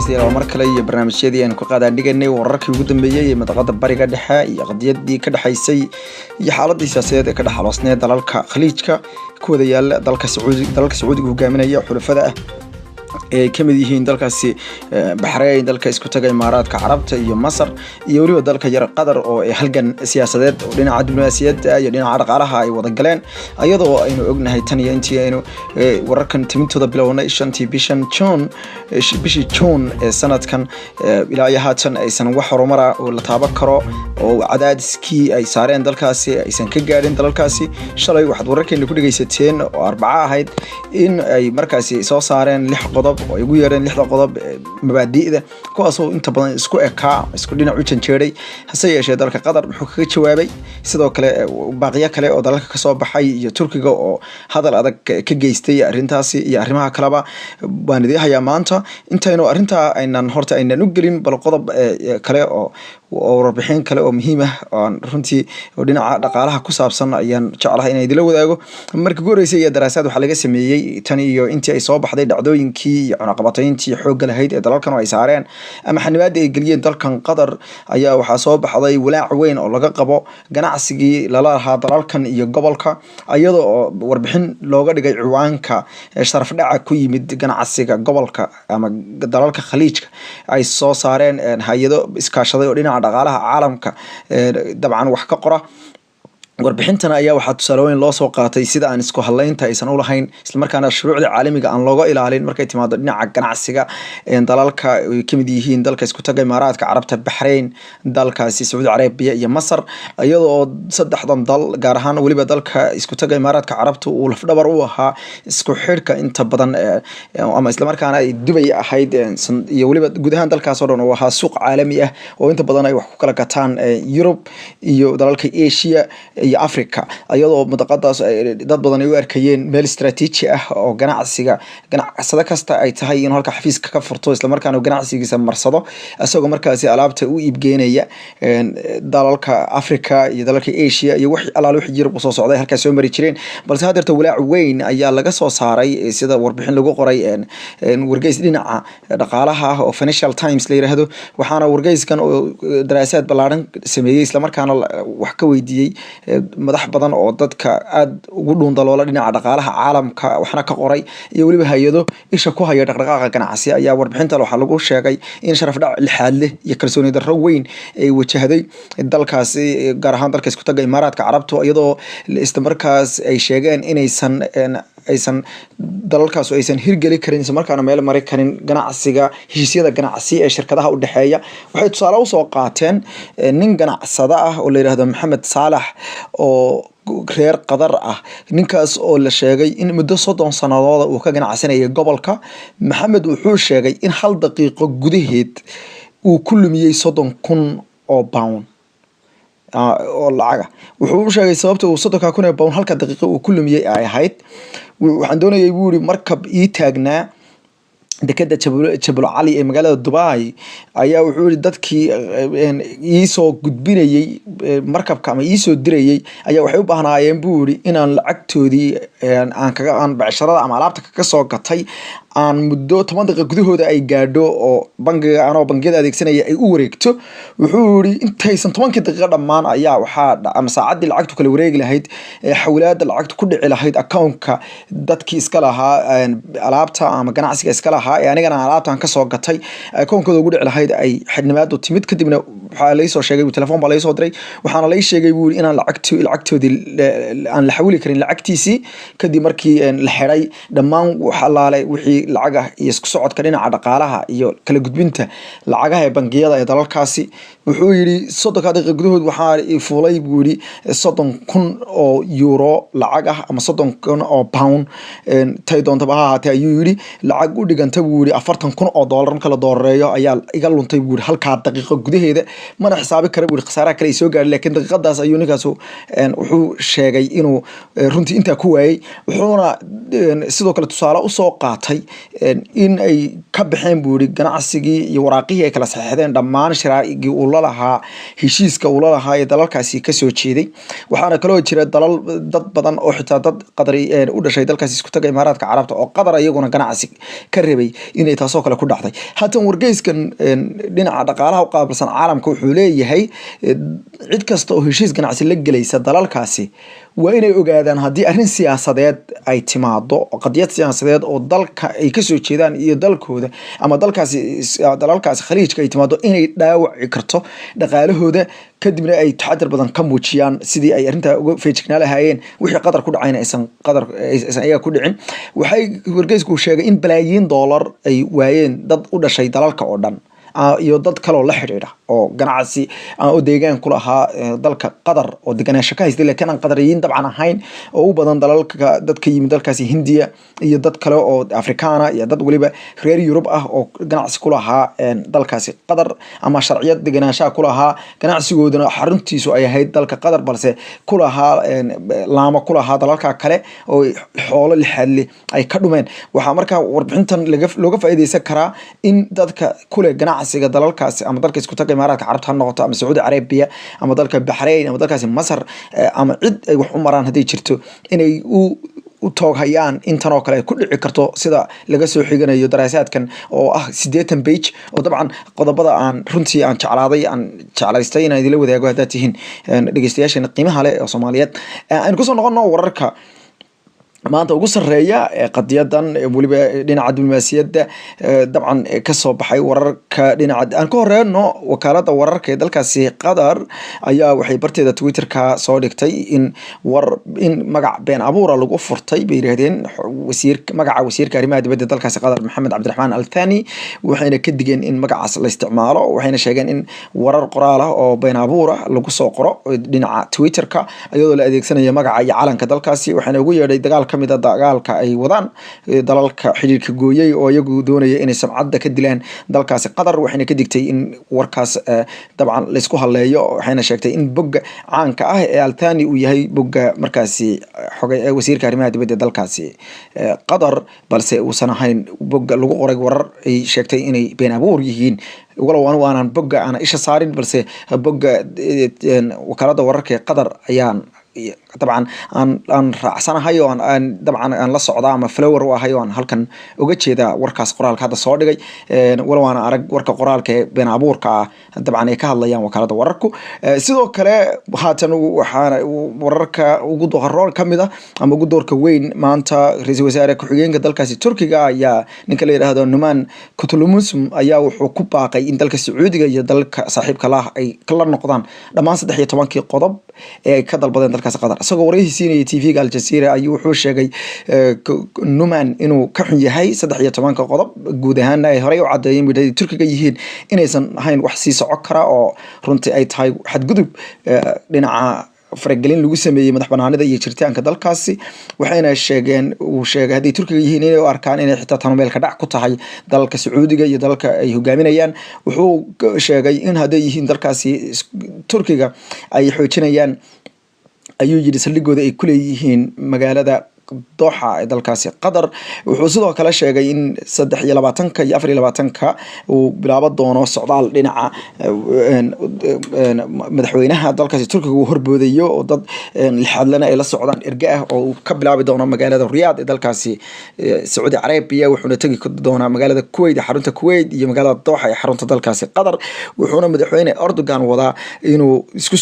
dhegeystayaal mar kale iyo barnaamijyadii aan ku qaadaan dhiganay wararkii ugu dambeeyay ee madaqada bariga dhexe iyo qadiyadii ka dhaxaysay iyo xaaladii siyaasadeed ee ka dhaxaloosnay dalalka khaliijka kuwada yaala dalka Sacuudiga hogaaminaya xulafada ee kamid yihiin dalkaasi Bahrain dalka isku tagay Imaaraadka Carabta iyo Masar iyo waliba dalka yar Qatar oo ay halgan siyaasadeed oo dhinaca diblomaasiyadda iyo dhinaca dhaqaalaha ay wada galeen ayadoo aynu ognahay tan iyo intii aynu wararkan timintooda bilownay shantii bishii June ee sanadkan ilaa haatan aysan wax horumar ah oo la taaban karo oo cadaadiskii ay saareen dalkaasi aysan ka gaarin dalalkaasi shalay waxaad wararkeena ku dhageysateen oo Arbaca ahayd in ay markaasi soo saareen 6 qodob oo ay ugu yeereen 6 qodob mabaadi'da kuwaas oo inta badan isku dhinac u janjeeray hase yeeshee dalka Qatar wuxuu kaga jawaabay sidoo kale baaqiya kale oo dalalka ka soo baxay iyo Turkiga oo hadal adag ka geystay arintaasi iyo arrimaha kaleba baan idin hayaa maanta intaynu arinta aynan u gelin bal qodob kale oo warbixin kale oo muhiim ah oo runtii oo dhinaca dhaqaalaha ku saabsan ayaan jeclahay inay idila wadaago markii ugu horeysay daraasad waxa laga sameeyay tan iyo intii ay soo baxday dhacdooyinkii iyo cunaqabatayntii xoog lahayd ee dalalkan ay saareen ama xanibaad ay galiyeen dalkan Qatar ayaa waxa soo baxday walaac weyn oo laga qabo ganacsigii lala lahaa dalalkan iyo gobolka ayadoo warbixin looga dhigay ciwaanka sharaf dhaca ku yimid ganacsiga gobolka ama dalalka khaliijka ay soo saareen hay'ado iskaashaday oo dhinaca dhaqaalaha caalamka dabcan wax ka qora warbixintan ayaa waxa tusaalooyin loo soo qaatay sida aan isku haleynta aysan u lahayn isla markaana shuruucda caalamiga aan looga ilaalin markay timaado dhinaca ganacsiga dalalka ay kamid yihiin dalka isku tagay Imaaraadka Carabta Bahrain dalkaasi Saudi Arabia iyo Masar iyadoo saddexdan dal gaar ahaan waliba dalka isku tagay Imaaraadka Carabta uu lafdhabar u ahaa isku xirka inta badan ama isla markaana ay Dubai ahayd iyo waliba guud ahaan dalkaas oo dhan oo ahaa suuq caalami ah oo inta badan ay wax ku kala gataan Europe iyo dalalka Asia iyo Africa ayadoo madaqadaas dad badan ay u arkayeen meel istiraatiiji ah oo ganacsada kasta ay tahay in halka xafiiska ka furto isla markaana ganacsigiisa marsado asagoo markaasi alaabta u iibgeynaya dalalka Africa iyo dalalka Asia iyo wax alaal wixii Europe soo socday halkaas soo mari jireen balse hadeerta walaac weyn ayaa laga soo saaray sida warbixin lagu qoray wargeys dhinaca dhaqaalaha oo Financial Times la yiraahdo waxaana wargeyskan oo daraasaad ballaaran sameeyay isla markaana wax ka weydiiyay madax badan oo dadka aad ugu dhuundaloola dhinaca dhaqaalaha caalamka waxna ka qoray iyo waliba hay'ado isha ku haya dhaqdhaqaaqa ganacsi ayaa warbixinta waxa lagu sheegay in sharaf dhac lixaad leh iyo kalsooni darro weyn ay wajahday dalkaasi gaar ahaan dalka isku tagay Imaaraadka Carabta iyadoo isla markaas ay sheegeen aysan dalalkaas aysan hirgeli karin isla markaana meel mari karin ganacsiga heshiisyada ganacsi ee shirkadaha u dhaxeeya waxay tusaale u soo qaateen nin ganacsada ah oo la yiraahdo Maxamed Saalax oo reer Qatar ah ninkaas oo la sheegay in muddo 30 sanadood uu ka ganacsanayay gobolka Maxamed wuxuu sheegay in hal daqiiqo gudaheed uu ku lumiyay 30,000 oo pound oo lacag wuxuu sheegay sababta uu 30,000 pound halka daqiiqo uu ku lumiyay ay ahayd waxaan doonayay buu yiri markab ii taagnaa dekada Jabal Ali ee magaalada Dubai ayaa wuxuu yiri dadkii ii soo gudbinayay markabka ama ii soo dirayay ayaa waxay u baahnaayeen buu yiri inaan lacagtoodii aan becsharada ama alaabta ka soo gatay aan muddo 10 daqiiqo gudahooda ay gaadho oo bangiyada adeegsanaya ay u wareegto wuxuu yiri intaysan 10 daqiiqo dhamaan ayaa waxa ama saacadii lacagtu kala wareegi lahayd xawlaadda lacagtu ku dhici lahayd account-ka dadkii iska lahaa alaabta ama ganacsiga iska lahaa anigana alaabtan ka soo gatay account-kooda ugu dhici lahayd ay xidhnimaad u timid kadibna waxa la soo sheegay telefoon baa la soo diray waxaana la sheegay buu inaan lacagtoodii aan la xawili karin lacagtiisii kadib markii la xiray dhamaan waxa laalay wixii lacag ah iyo isku socodka dhinaca dhaqaalaha iyo kala gudbinta lacagaha ee bangiyada ee dalalkaasi wuxuu yiri 30 daqiiqo gudahood waxa fuulay buu yiri 30,000 oo euro lacag ah ama 30,000 oo pound tay doonta baa haatay ayuu yiri lacag u dhiganta buu yiri 40,000 oo dollar marka la dooreeyo ayaa iga luntay buu yiri halka daqiiqo gudaheeda mana xisaabi kara buu yiri khasaaraha kale soo gaaray laakiin daqiiqadaas ayuu ninkaas wuxuu sheegay inuu runtii inta ku waayay wuxuuna sidoo kale tusaale u soo qaatay in ay ka baxeen buu yiri ganacsigii iyo waraaqihii ay kala saxeexdeen dhammaan sharaa'igii uu la la lahaa heshiiska uu la lahaa ee dalalkaasi kasoo jeeday. waxaana kaloo jira dad badan oo xitaa dad qadari u dhashay dalkaasi isku taga Imaaraadka Carabta oo qadar iyaguna ganacsi ka rabay inay taasoo kale ku dhacday. haatan wargeyskan dhinaca dhaqaalaha u qaabilsan caalamka wuxuu leeyahay cid kasta oo heshiis ganacsi la gelaysa dalalkaasi waa inay ogaadaan haddii arrin siyaasadeed ay timaado qadiyad siyaasadeed oo dalka ay kasoo jeedaan iyo dalkooda ama dalalkaasi khaliijka ay timaado inay dhaawaci karto dhaqaalahooda, kadibna ay taxadar badan ka muujiyaan sidii ay arrintaa uga feejignaa lahaayeen wixii qadar ku dhacayna aysan ayaga ku dhicin. waxay wargeysku sheegay in balaayiin dollar ay waayeen dad u dhashay dalalka oo dhan iyo dad kaloo la xidhiidha oo ganacsi oo deegaan ku lahaa dalka Qatar oo deganaansho ka haystay laakiin aan qadariyiin dabcan ahayn oo u badan dalalka dadka yimid dalkaasi Hindiya iyo dad kale oo Afrikaana iyo dad waliba reer Yurub ah oo ganacsi ku lahaa dalkaasi Qatar ama sharciyad deganaanshaha ku lahaa ganacsigoodana xaruntiisu ay ahayd dalka Qatar balse ku lahaa laamo ku lahaa dalalka kale oo xoolo lixaadle ay ka dhumeen. waxaa markaa warbixintan looga faa'iideysan karaa in dadka kule ganacsiga dalalkaasi ama dalka isku taga Imaaraadka Carabta ha noqoto ama Saudi Arabia ama dalka Bahrain ama dalkaasi Masar ama cid ay wax u maraan hadii jirto inay u tooghayaan intan oo kale ay ku dhici karto sida laga soo xiganayo daraasaadkan oo ah 80 page oo dabcan qodobada aan runtii aan jeclaystay inaan idila wadaago hadda tihiin dhageystayaasha qiimaha leh oo Soomaaliyeed. aan ku soo noqono wararka maanta ugu sareeya qadiyadan waliba dhinaca diblomaasiyadda dabcan ka soo baxay wararka dhinaca aan ka horeeyno wakaalada wararka ee dalkaasi Qatar ayaa waxay barteeda Twitter-ka soo dhigtay in magac been abuura lagu furtay bay yiraahdeen magaca wasiirka arrimaha dibadda dalkaasi Qatar Maxamed Cabdiraxmaan Al Thani waxayna ka digeen in magacaas la isticmaalo. waxayna sheegeen in warar qoraal ah oo been abuura lagu soo qoro dhinaca Twitter-ka iyadoo la adeegsanayo magaca iyo calanka dalkaasi. waxayna ugu yeedhay kamid dagaalka ay wadaan dalalka xiriirka gooyay oo iyagu doonaya inay samcadda ka dilaan dalkaasi Qatar. waxayna ka digtay in warkaas dabcan la isku haleeyo. waxayna sheegtay in bogga caanka ah ee Al Thani uu yahay bogga markaasi xogay wasiirka arrimaha dibadda dalkaasi Qatar balse uusan ahayn bogga lagu qoray warar ay sheegtay inay been abuur yihiin walow aanan bogga aan isha saarin balse bogga wakaalada wararka ee Qatar ayaan dabcan aan raacsanahay oo aan dabcan aan la socdaa ama flower u ahay oo aan halkan uga jeeda warkaas qoraalka hadda soo dhigay walow aan arag warka qoraalka ee been abuurka dabcan ay ka hadlayaan wakaalada wararku. sidoo kale haatan waxaana wararka ugu doqoroon kamid ah ama ugu doorka weyn maanta ra'iisul wasaare ku-xigeenka dalkaasi Turkiga ayaa ninka la yiraahdo Numan Kurtulmuş ayaa wuxuu ku baaqay in dalka Sacuudiga iyo dalka saaxiibka la ay kala noqdaan dhammaan 13 qodob ee ay ka dalbadeen dalkaasi Qatar. isagoo wareysiinaya TV-ga Al Jazeera ayuu wuxuu sheegay Numan inuu ka xun yahay 13 qodob guud ahaan ay horey u cadeeyeen midda Turkiga yihiin inaysan ahayn wax sii socon kara oo runtii ay tahay xadgudub dhinaca faragelin lagu sameeyay madaxbanaanida iyo jiritaanka dalkaasi. waxayna sheegeen haddii Turkiga yihiin inay u arkaan inay xitaa tanmeel ka dhac ku tahay dalka Sacuudiga iyo dalka ay hogaaminayaan. wuxuu sheegay in haddii yihiin dalkaasi Turkiga ay xoojinayaan ayuu yiri saldhigooda ay ku leeyihiin magaalada Doha ee dalkaasi Qatar. wuxuu sidoo kale sheegay in 23 iyo 24 uu bilaabo doono socdaal dhinaca madaxweynaha dalkaasi Turkiga uu horboodayo oo dad lixadlana ay la socdaan erga ah oo ka bilaabi doono magaalada Riyadh ee dalkaasi Saudi Arabia. wuxuuna tagi doonaa magaalada Kuwait xarunta Kuwait iyo magaalada Doha ee xarunta dalkaasi Qatar. wuxuuna madaxweyne Erdogan wadaa inuu isku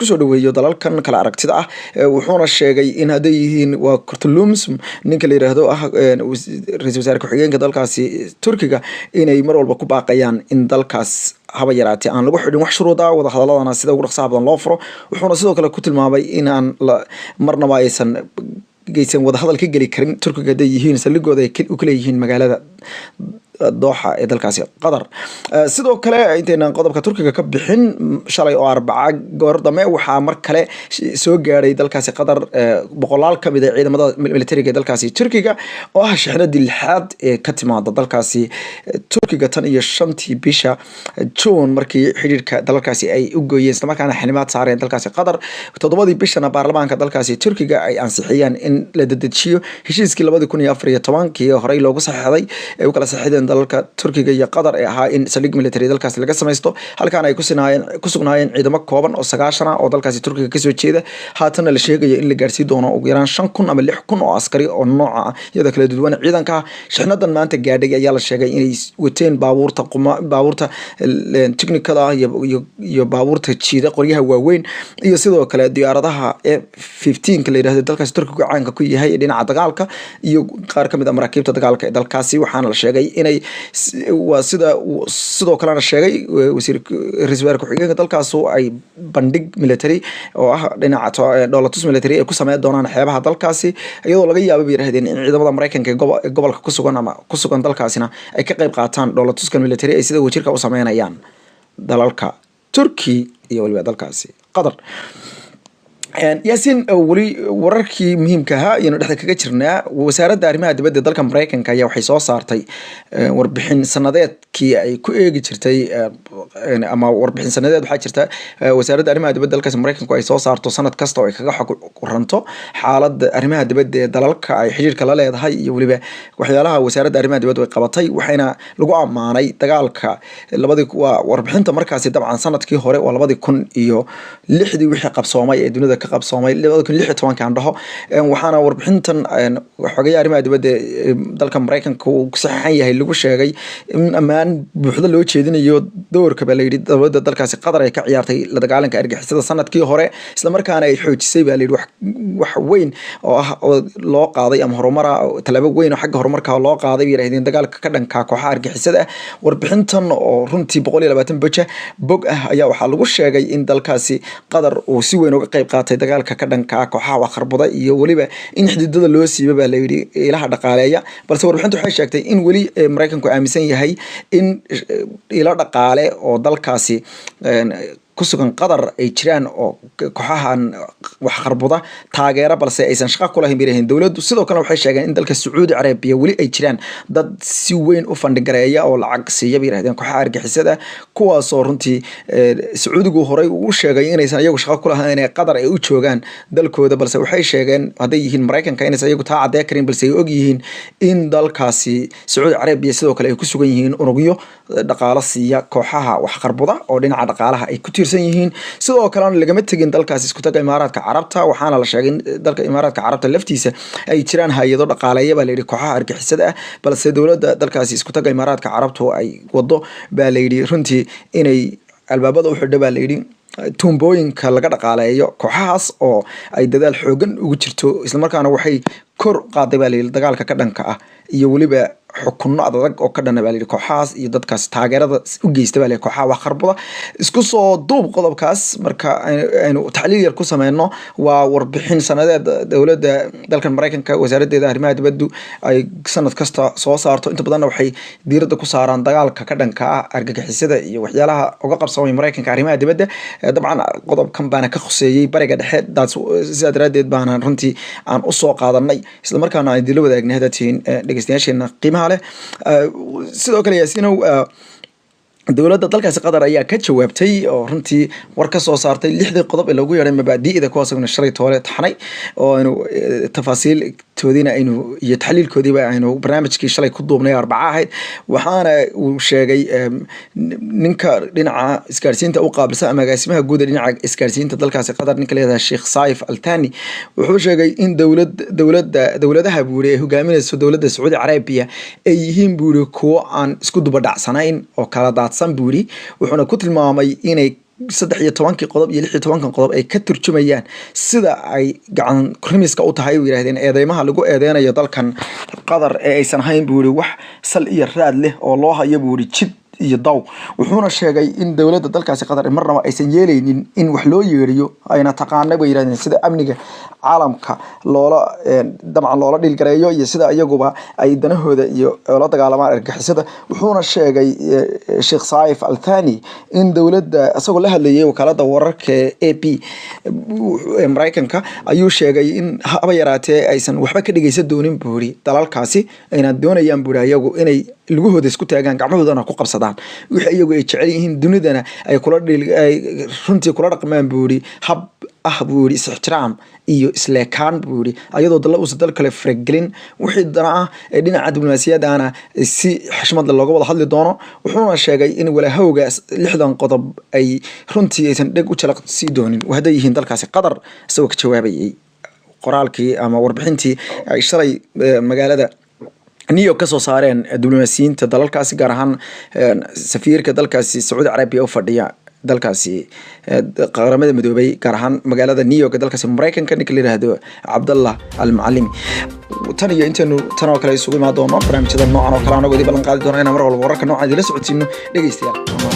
soo dhaweeyo dalalkan kala aragtida ah. wuxuuna sheegay in haday yihiin waa Kurtulmuş ninka la yiraahdo ra'iisul wasaare ku-xigeenka dalkaasi Turkiga inay mar walba ku baaqayaan in dalkaas haba yaraatee aan lagu xidhin wax shuruuda wada hadaladana sida ugu dhaqsaha badan loo furo. wuxuuna sidoo kale ku tilmaamay in aan marnaba aysan geysan wada hadal ka gali karin Turkiga haday yihiin saldhigooda ay u kala yihiin magaalada Doha ee dalkaasi Qatar. sidoo kale intayna qodobka Turkiga ka bixin shalay oo Arbaca goordame waxaa mar kale soo gaaray dalkaasi Qatar boqolaal kamid ah ciidamada militariga ee dalkaasi Turkiga oo ah shixnadii lixaad ee ka timaada dalkaasi Turkiga tan iyo 5tii bisha June markii xiriirka dalkaasi ay u gooyeen isla markaana xanimaad saareen dalkaasi Qatar. 7tii bishana baarlamaanka dalkaasi Turkiga ay ansixiyeen in la dedejiyo heshiiskii 2014 horey loogu saxeexday ee u kala saxeexdeen dalalka Turkiga iyo Qatar ee ahaa in saldhig military dalkaas laga samaysto halkaan ay ku sugnaayeen ciidamo kooban oo 9 ah oo dalkaasi Turkiga ka soo jeeda haatan la sheegayo in la gaarsiin doono ugu yaraan 5,000 ama 6,000 oo askari oo nooca iyada kala duwan ciidanka shixnadan maanta gaadhay ayaa la sheegay inay wateen baabuurta technical iyo baabuurta jiida qoryaha waaweyn iyo sidoo kale diyaaradaha F-15 la yiraahdo dalkaas Turkiga caanka ku yahay dhinaca dagaalka iyo qaar kamid ah maraakiibta dagaalka ee dalkaasi waxaana la sheegay inay waa sidoo kale la sheegay ra'iisul wasaarka ku-xigeenka dalkaas oo ay bandhig military oo ah dhinaca dowladda military ay ku sameeyay doonaan xeebaha dalkaasi iyadoo laga yaabo bay yiraahdeen in ciidamada Mareykanka ee gobolka ku sugan dalkaasina ay ka qayb qaataan dowladda military ay sida wajirka u sameeyaan dalalka Turki iyo waliba dalkaasi Qatar Yasin wali wararkii muhiimka ah inuu dhaxda kaga jirnaa wasaaradda arrimaha dibadda dalka Mareykanka ayaa waxay soo saartay warbixin sanadeedkii ay ku eegi jirtay ama warbixin sanadeed waxa jirta wasaaradda arrimaha dibadda dalka Mareykanka ay soo saarto sanad kasta oo ay kaga waranto xaaladda arrimaha dibadda ee dalalka ay xiriirka la leedahay iyo waliba waxyaalaha wasaaradda arrimaha dibadda ay qabatay waxayna lagu amaanay dagaalka warbixinta markaasi dabcan sanadkii hore oo 2006 wixii qabsoomay ee dunida ka qabsoomay 2016 kan dhaho waxaana warbixintan xogayaha arrimaha dibadda dalka Mareykanka uu saxan yahay lagu sheegay in amaan buuxda loo jeedinayo doorka baa la yiri dawladda dalkaasi Qatar ay ka ciyaartay la dagaalanka argagixisada sanadkii hore isla markaana ay xoojisay baa la yiri wax weyn oo ah loo qaaday ama horumar talaabo weyn oo xagga horumarka loo qaaday yiraahdeen dagaalka ka dhanka kooxaha argagixisada warbixintan oo runtii 120 bog ah ayaa waxa lagu sheegay in dalkaasi Qatar uu si weyn uga qayb qaatay dagaalka ka dhanka kooxaha wax kharbada iyo waliba in xididada loo siibay baa la yiri ilaha dhaqaaleeya balse warbixintu waxay sheegtay in wali Mareykanku aaminsan yahay in ila dhaqaale oo dalkaasi ku sugan Qatar ay jiraan oo kooxahan wax kharbada taageero balse aysan shaqo ku lahayn birahin dawladdu sidoo kale waxay sheegeen in dalka Sacuudi Carabiya wali ay jiraan dad si weyn u fandhigareeya oo lacag siiya birahdeen kooxaha argagixisada kuwaas oo runtii Sacuudigu horay u sheegay inaysan iyagu shaqo ku lahayn ee Qatar ay u joogaan dalkooda balse waxay sheegeen haday yihiin Mareykanka inaysan iyagu taa cadeey karin balse ay og yihiin in dalkaasi Sacuudi Carabiya sidoo kale ay ku sugan yihiin unugyo dhaqaale siiya kooxaha wax kharbada oo dhinaca dhaqaalaha ay ku yihiin sidoo kale lagama tagin dalkaas isku taga Imaaraadka Carabta waxaana la sheegay in dalka Imaaraadka Carabta laftiisa ay jiraan hay'ado dhaqaaleeya baa la yiri kooxaha argagixisada balse dawladda dalkaas isku taga Imaaraadka Carabta ay wado baa la yiri runtii inay albaabada u xidho baa la yiri tuumbooyinka laga dhaqaaleeyo kooxahaas oo ay dadaal xoogan ugu jirto isla markaana waxay kor qaaday baa la yiri dagaalka ka dhanka ah iyo waliba xukunno adag oo ka dhan baa la yiri kooxahaas iyo dadkaas taageerada u geystay baa la yiri kooxaha wax kharbada isku soo duub qodobkaas marka aynu taxliil yar ku sameeyno waa warbixin sanadeed dawladda dalka Mareykanka wasaaradda arrimaha dibadda ay sanad kasta soo saarto inta badan waxay diiradda ku saaraan dagaalka ka dhanka ah argagixisada iyo waxyaalaha uga qabsoomay Mareykanka arrimaha dibadda dabcan qodobkan baana ka khuseeyay bariga dhexe sidaa daraadeed baana runtii aan u soo qaadanay isla markaana ay dilo wadaagnay hadatiin dhageystayaasheena qiimaha sidoo kale Yaasinow dawladda dalkaasi Qatar ayaa ka jawaabtay oo runtii war ka soo saartay 6 qodob ee lagu yeeray mabaadi'da kuwaas oo shalay toole taxnay oo aynu tafaasiil toodina aynu iyo taxliilkoodiiba aynu barnaamijkii shalay ku duubnay Arbaca ahayd waxaana uu sheegay ninka dhinaca isgaarsiinta u qaabilsan agaasimaha guud ee dhinaca isgaarsiinta dalkaasi Qatar ninka leeyahay Sheikh Saif Al-Thani wuxuu sheegay in dawladaha buuri ee hogaaminayso dawladda Sacuudi Carabiya ay yihiin buuri kuwa aan isku duba dhacsanayn oo kala daadsan buuri wuxuuna ku tilmaamay inay 13 qodob iyo 16 qodob ay ka turjumayaan sida ay gacan krimiska u tahay yiraahdeen eedeymaha lagu eedeynayo dalkan Qatar ee aysan hayn buuri wax sal iyo raad leh oo loo hayo buuri jid iyo daw wuxuuna sheegay in dawladda dalkaasi Qatar marnaba aysan yeelaynin in wax loo yeeriyo ayna taqaanay bay yiraahdeen sida amniga caalamka dabcan loola dhilgareeyo iyo sida iyaguba ay danahooda iyo la dagaalamaan argagixisada wuxuuna sheegay Sheikh Saif Al-Thani in dawladda asagoo la hadlayay wakaalada wararka AP Mareykanka ayuu sheegay in haba yaraatee aysan waxba ka dhageysan doonin buuri dalalkaasi ayna doonayaan buuri iyagu inay lugahooda isku taagaan gacmahoodana ku qabsadaan wixii iyagu ay jecel yihiin dunidana ay runtii kula dhaqmaan buu yidhi hab buu yidhi is-ixtiraam iyo isleekaan buu yidhi ayadoo dalla uusan dal kale faragelin wixii dana ah ee dhinaca diblomaasiyadana si xishmad looga wada hadli doono wuxuuna sheegay in walaahowga 60 qodob ay runtii aysan dheg u jalaq sii doonin hadday yihiin dalkaasi Qatar isagoo ka jawaabayay qoraalkii ama warbixintii ay shalay magaalada New York ka soo saareen diblomaasiyiinta dalalkaasi gaar ahaan safiirka dalkaasi Saudi Arabia oo fadhiya dalkaasi qaramada midoobay gaar ahaan magaalada New York dalkaasi Mareykanka ninka la yiraahdo Abdullah Al-Muallimi tan iyo intaanu tan oo kale isugu imaan doono barnaamijyada noocan oo kale anagu idin ballan qaadi doono inaan mar walba wararka noocan idin la socodsiino dhageystayaal